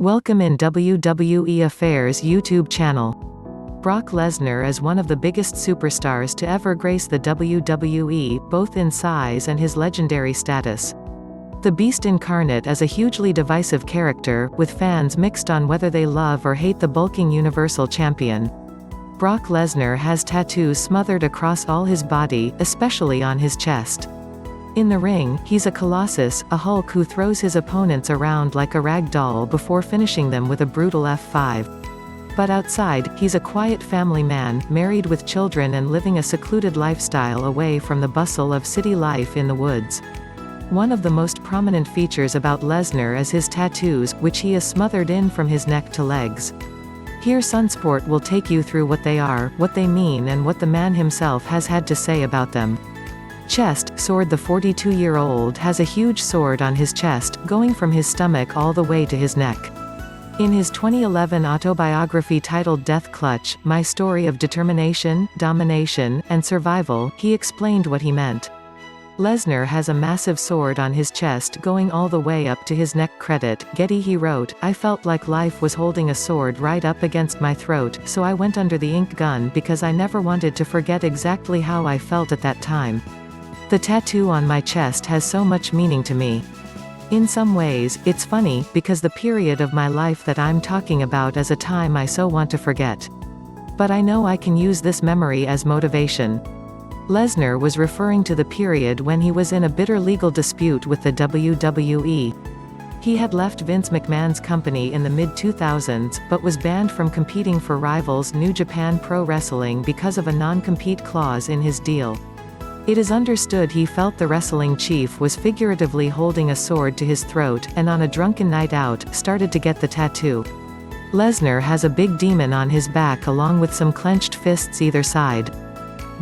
Welcome in WWE Affairs YouTube channel. Brock Lesnar is one of the biggest superstars to ever grace the WWE, both in size and his legendary status. The Beast incarnate is a hugely divisive character, with fans mixed on whether they love or hate the bulking Universal Champion. Brock Lesnar has tattoos smothered across all his body, especially on his chest. In the ring, he's a colossus, a Hulk who throws his opponents around like a rag doll before finishing them with a brutal F5. But outside, he's a quiet family man, married with children and living a secluded lifestyle away from the bustle of city life in the woods. One of the most prominent features about Lesnar is his tattoos, which he is smothered in from his neck to legs. Here Sunsport will take you through what they are, what they mean and what the man himself has had to say about them. Chest sword. The 42-year-old has a huge sword on his chest, going from his stomach all the way to his neck. In his 2011 autobiography titled Death Clutch, My Story of Determination, Domination, and Survival, he explained what he meant. Lesnar has a massive sword on his chest going all the way up to his neck. Credit, Getty. He wrote, "I felt like life was holding a sword right up against my throat, so I went under the ink gun because I never wanted to forget exactly how I felt at that time. The tattoo on my chest has so much meaning to me. In some ways, it's funny, because the period of my life that I'm talking about is a time I so want to forget. But I know I can use this memory as motivation." Lesnar was referring to the period when he was in a bitter legal dispute with the WWE. He had left Vince McMahon's company in the mid-2000s, but was banned from competing for rivals New Japan Pro Wrestling because of a non-compete clause in his deal. It is understood he felt the wrestling chief was figuratively holding a sword to his throat, and on a drunken night out, started to get the tattoo. Lesnar has a big demon on his back along with some clenched fists either side.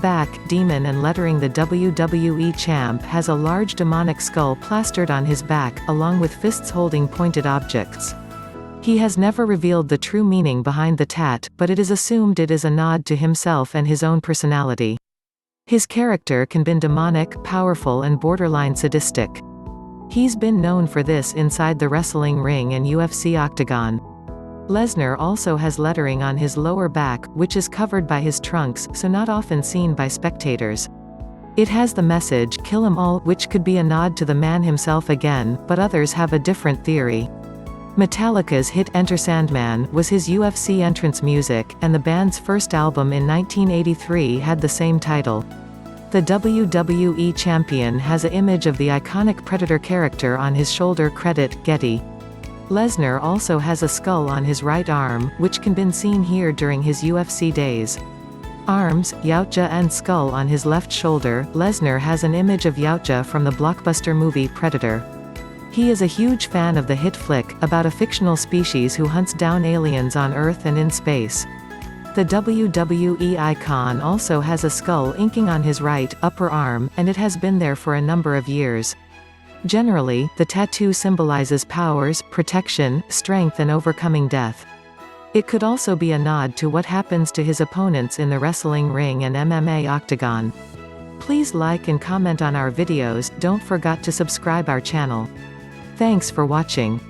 Back, demon and lettering. The WWE champ has a large demonic skull plastered on his back, along with fists holding pointed objects. He has never revealed the true meaning behind the tat, but it is assumed it is a nod to himself and his own personality. His character can be demonic, powerful and borderline sadistic. He's been known for this inside the wrestling ring and UFC octagon. Lesnar also has lettering on his lower back, which is covered by his trunks, so not often seen by spectators. It has the message, "Kill 'em all," which could be a nod to the man himself again, but others have a different theory. Metallica's hit Enter Sandman was his UFC entrance music, and the band's first album in 1983 had the same title. The WWE champion has an image of the iconic Predator character on his shoulder. Credit, Getty. Lesnar also has a skull on his right arm, which can be seen here during his UFC days. Arms, Yautja and skull on his left shoulder. Lesnar has an image of Yautja from the blockbuster movie Predator. He is a huge fan of the hit flick, about a fictional species who hunts down aliens on Earth and in space. The WWE icon also has a skull inking on his right, upper arm, and it has been there for a number of years. Generally, the tattoo symbolizes powers, protection, strength and overcoming death. It could also be a nod to what happens to his opponents in the wrestling ring and MMA octagon. Please like and comment on our videos. Don't forget to subscribe our channel. Thanks for watching.